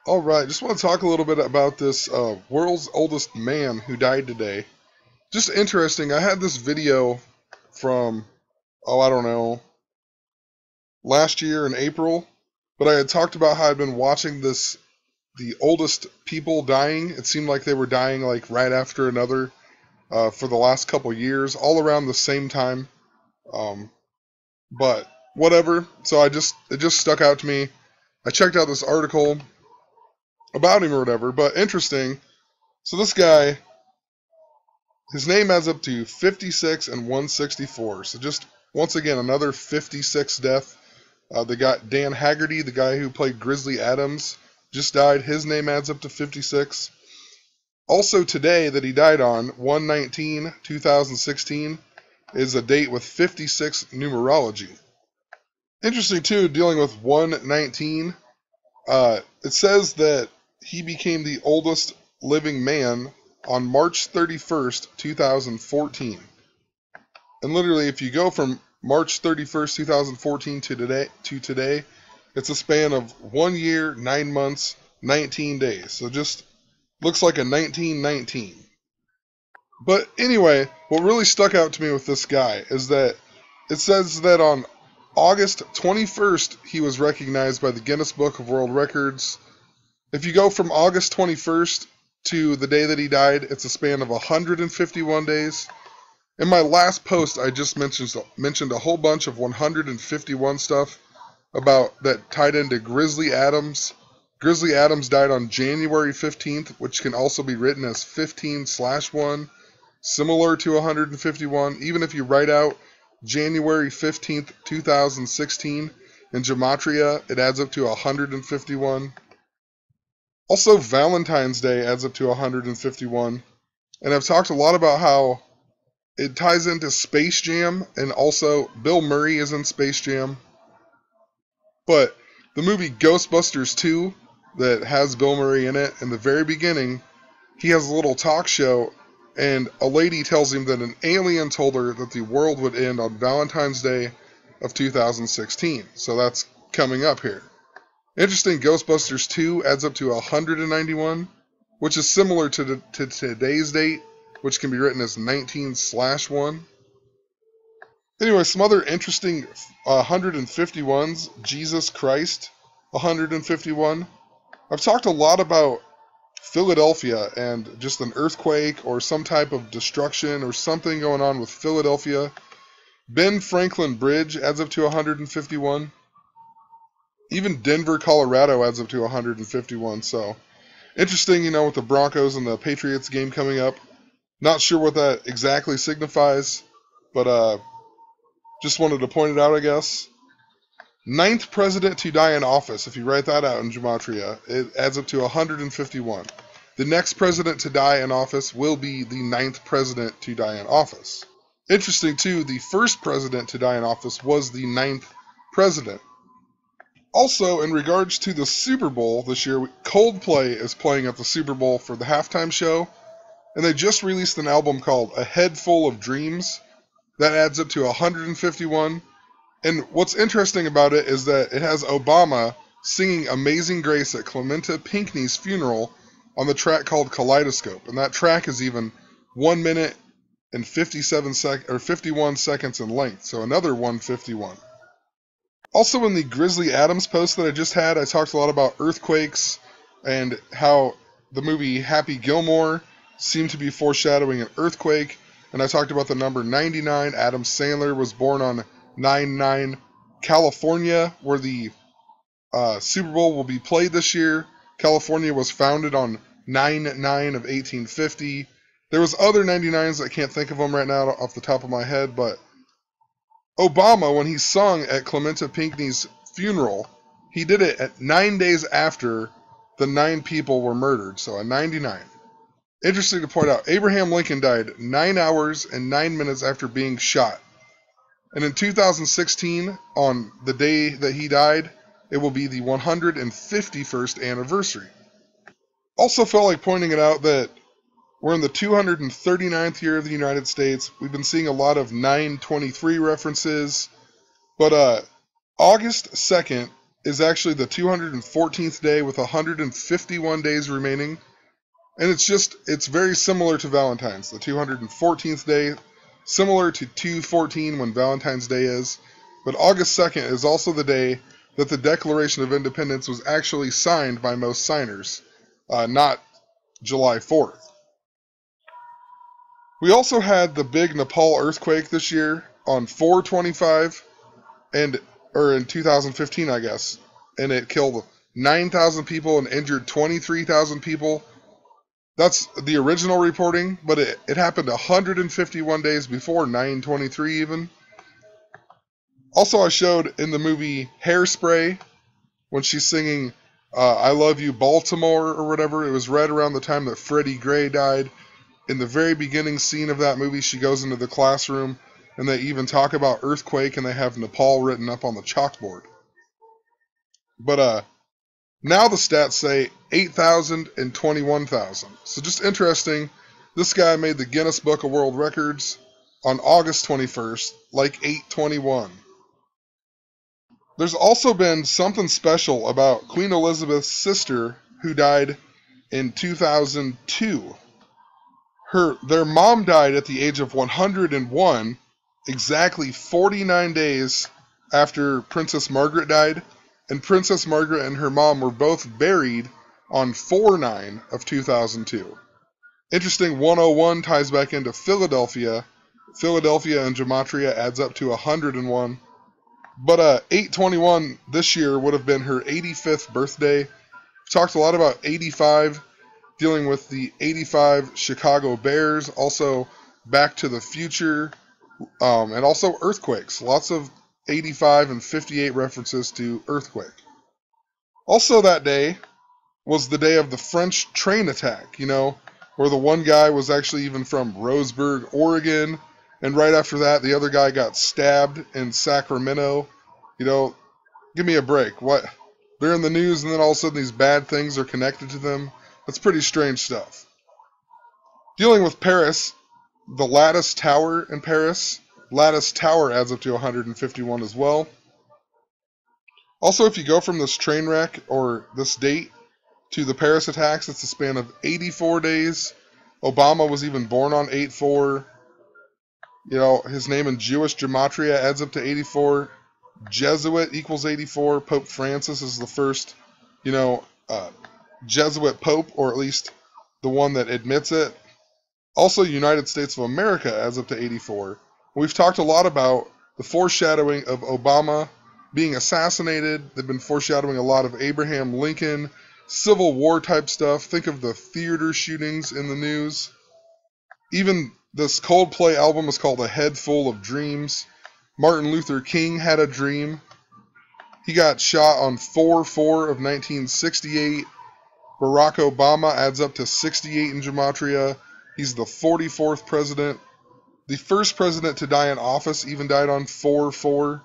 All right, just want to talk a little bit about this world's oldest man who died today. Just interesting. I had this video from, I don't know, last year in April, but I had talked about how I'd been watching the oldest people dying. It seemed like they were dying like right after another for the last couple years, all around the same time. Um, but whatever. So it just stuck out to me. I checked out this article about him or whatever, but interesting. So this guy, his name adds up to 56 and 164. So just once again, another 56 death. They got Dan Haggerty, the guy who played Grizzly Adams, just died. His name adds up to 56. Also today that he died on, 1/19/2016, is a date with 56 numerology. Interesting too, dealing with 1/19. It says that he became the oldest living man on March 31st, 2014. And literally, if you go from March 31st, 2014 to today, it's a span of 1 year, 9 months, 19 days. So just looks like a 1919. But anyway, what really stuck out to me with this guy is that it says that on August 21st, he was recognized by the Guinness Book of World Records. If you go from August 21st to the day that he died, it's a span of 151 days. In my last post, I just mentioned a whole bunch of 151 stuff about that tied into Grizzly Adams. Grizzly Adams died on January 15th, which can also be written as 15/1, similar to 151. Even if you write out January 15th, 2016 in Gematria, it adds up to 151. Also, Valentine's Day adds up to 151. And I've talked a lot about how it ties into Space Jam, and also Bill Murray is in Space Jam. But the movie Ghostbusters 2, that has Bill Murray in it, in the very beginning, he has a little talk show, and a lady tells him that an alien told her that the world would end on Valentine's Day of 2016. So that's coming up here. Interesting, Ghostbusters 2 adds up to 191, which is similar to today's date, which can be written as 19/1. Anyway, some other interesting 151s. Jesus Christ, 151. I've talked a lot about Philadelphia and just an earthquake or some type of destruction or something going on with Philadelphia. Ben Franklin Bridge adds up to 151. Even Denver, Colorado adds up to 151. So interesting, with the Broncos and the Patriots game coming up. Not sure what that exactly signifies, but just wanted to point it out, I guess. Ninth president to die in office. If you write that out in Gematria, it adds up to 151. The next president to die in office will be the ninth president to die in office. Interesting, too, the first president to die in office was the ninth president. Also, in regards to the Super Bowl this year, Coldplay is playing at the Super Bowl for the halftime show, and they just released an album called A Head Full of Dreams. That adds up to 151. And what's interesting about it is that it has Obama singing Amazing Grace at Clementa Pinckney's funeral on the track called Kaleidoscope. And that track is even 1 minute and 51 seconds in length. So another 151. Also in the Grizzly Adams post that I just had, I talked a lot about earthquakes and how the movie Happy Gilmore seemed to be foreshadowing an earthquake. And I talked about the number 99. Adam Sandler was born on 9/9. California, where the Super Bowl will be played this year. California was founded on 9/9 of 1850. There was other 99s, I can't think of them right now off the top of my head, but Obama, when he sung at Clementa Pinckney's funeral, he did it at 9 days after the 9 people were murdered, so a 99. Interesting to point out, Abraham Lincoln died 9 hours and 9 minutes after being shot. And in 2016, on the day that he died, it will be the 151st anniversary. Also felt like pointing it out that we're in the 239th year of the United States. We've been seeing a lot of 923 references. But August 2nd is actually the 214th day with 151 days remaining. And it's very similar to Valentine's. The 214th day, similar to 2/14 when Valentine's Day is. But August 2nd is also the day that the Declaration of Independence was actually signed by most signers, not July 4th. We also had the big Nepal earthquake this year on 4/25, or in 2015, I guess, and it killed 9,000 people and injured 23,000 people. That's the original reporting, but it happened 151 days before 9/23 even. Also, I showed in the movie Hairspray, when she's singing I Love You Baltimore or whatever, it was right around the time that Freddie Gray died. In the very beginning scene of that movie, she goes into the classroom, and they even talk about earthquake, and they have Nepal written up on the chalkboard. But now the stats say 8,000 and 21,000. So just interesting, this guy made the Guinness Book of World Records on August 21st, like 8/21. There's also been something special about Queen Elizabeth's sister who died in 2002. Their mom died at the age of 101, exactly 49 days after Princess Margaret died, and Princess Margaret and her mom were both buried on 4/9 of 2002. Interesting, 101 ties back into Philadelphia. Philadelphia and Gematria adds up to 101. But 8/21 this year would have been her 85th birthday. We've talked a lot about 85, dealing with the 85 Chicago Bears, also Back to the Future, and also earthquakes. Lots of 85 and 58 references to earthquake. Also that day was the day of the French train attack, where the one guy was actually even from Roseburg, Oregon, and right after that, the other guy got stabbed in Sacramento. Give me a break. What? They're in the news, and then all of a sudden these bad things are connected to them. That's pretty strange stuff. Dealing with Paris, the Lattice Tower in Paris. Lattice Tower adds up to 151 as well. Also, if you go from this train wreck or this date to the Paris attacks, it's a span of 84 days. Obama was even born on 8/4. His name in Jewish Gematria adds up to 84. Jesuit equals 84. Pope Francis is the first, Jesuit Pope, or at least the one that admits it. Also, United States of America adds up to 84. We've talked a lot about the foreshadowing of Obama being assassinated. They've been foreshadowing a lot of Abraham Lincoln, Civil War type stuff. Think of the theater shootings in the news. Even this Coldplay album is called A Head Full of Dreams. Martin Luther King had a dream. He got shot on 4/4 of 1968. Barack Obama adds up to 68 in Gematria. He's the 44th president. The first president to die in office even died on 4/4.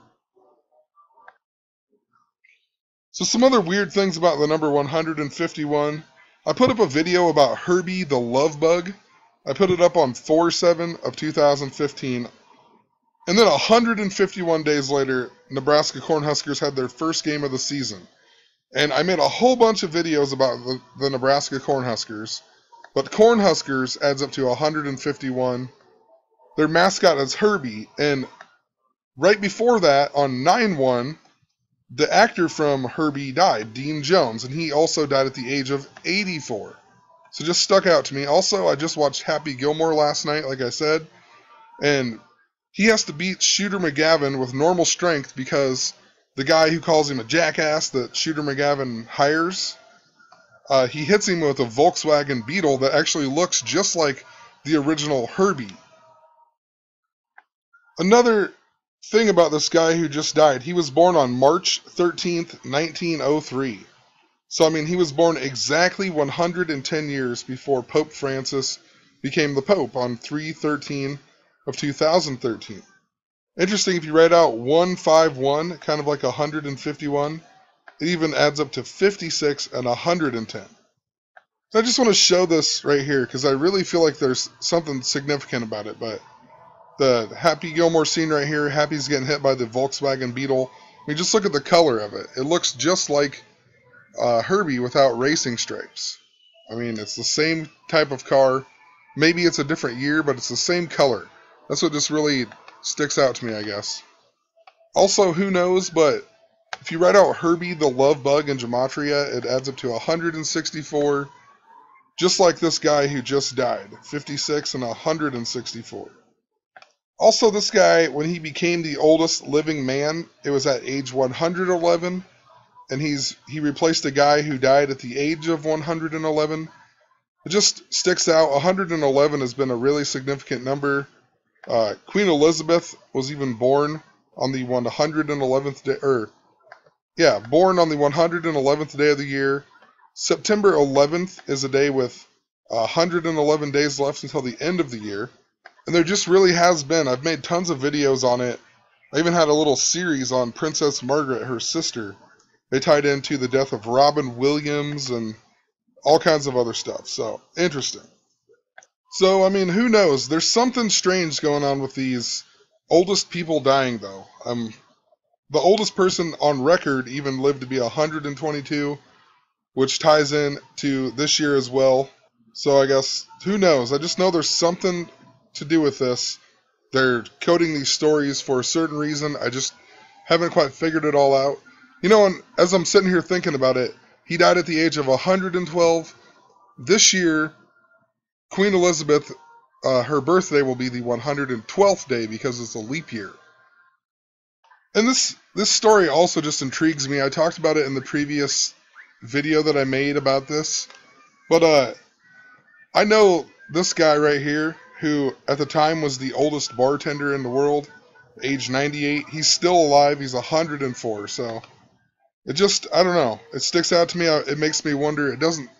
So some other weird things about the number 151. I put up a video about Herbie the Love Bug. I put it up on 4/7 of 2015. And then 151 days later, Nebraska Cornhuskers had their first game of the season. And I made a whole bunch of videos about the Nebraska Cornhuskers. But Cornhuskers adds up to 151. Their mascot is Herbie. And right before that, on 9/1, the actor from Herbie died, Dean Jones. And he also died at the age of 84. So just stuck out to me. Also, I just watched Happy Gilmore last night, like I said. And he has to beat Shooter McGavin with normal strength because the guy who calls him a jackass that Shooter McGavin hires, he hits him with a Volkswagen Beetle that actually looks just like the original Herbie. Another thing about this guy who just died, he was born on March 13th, 1903. So, he was born exactly 110 years before Pope Francis became the Pope on 3/13 of 2013. Interesting, if you write out 151, kind of like 151, it even adds up to 56 and 110. So I just want to show this right here because I really feel like there's something significant about it. But the Happy Gilmore scene right here, Happy's getting hit by the Volkswagen Beetle. I mean, just look at the color of it. It looks just like Herbie without racing stripes. I mean, it's the same type of car. Maybe it's a different year, but it's the same color. That's what just really sticks out to me, I guess. Also, who knows, but if you write out Herbie the Love Bug in Gematria, it adds up to 164, just like this guy who just died, 56 and 164. Also, this guy, when he became the oldest living man, it was at age 111, and he replaced a guy who died at the age of 111. It just sticks out. 111 has been a really significant number. Queen Elizabeth was even born on the 111th day, born on the 111th day of the year. September 11th is a day with 111 days left until the end of the year. And there just really has been. I've made tons of videos on it. I even had a little series on Princess Margaret, her sister. They tied into the death of Robin Williams and all kinds of other stuff. So, interesting. So, I mean, who knows? There's something strange going on with these oldest people dying, though. The oldest person on record even lived to be 122, which ties in to this year as well. So I guess, who knows? I just know there's something to do with this. They're coding these stories for a certain reason. I just haven't quite figured it all out. You know, and as I'm sitting here thinking about it, he died at the age of 112. This year, Queen Elizabeth, her birthday will be the 112th day because it's a leap year. And this story also just intrigues me. I talked about it in the previous video that I made about this. But I know this guy right here, who at the time was the oldest bartender in the world, age 98. He's still alive. He's 104. So it just, I don't know. It sticks out to me. It makes me wonder. It doesn't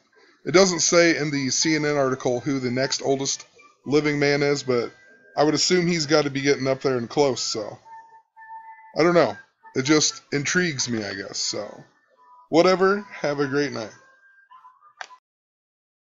say in the CNN article who the next oldest living man is, but I would assume he's got to be getting up there and close. So I don't know. It just intrigues me, I guess. So whatever. Have a great night.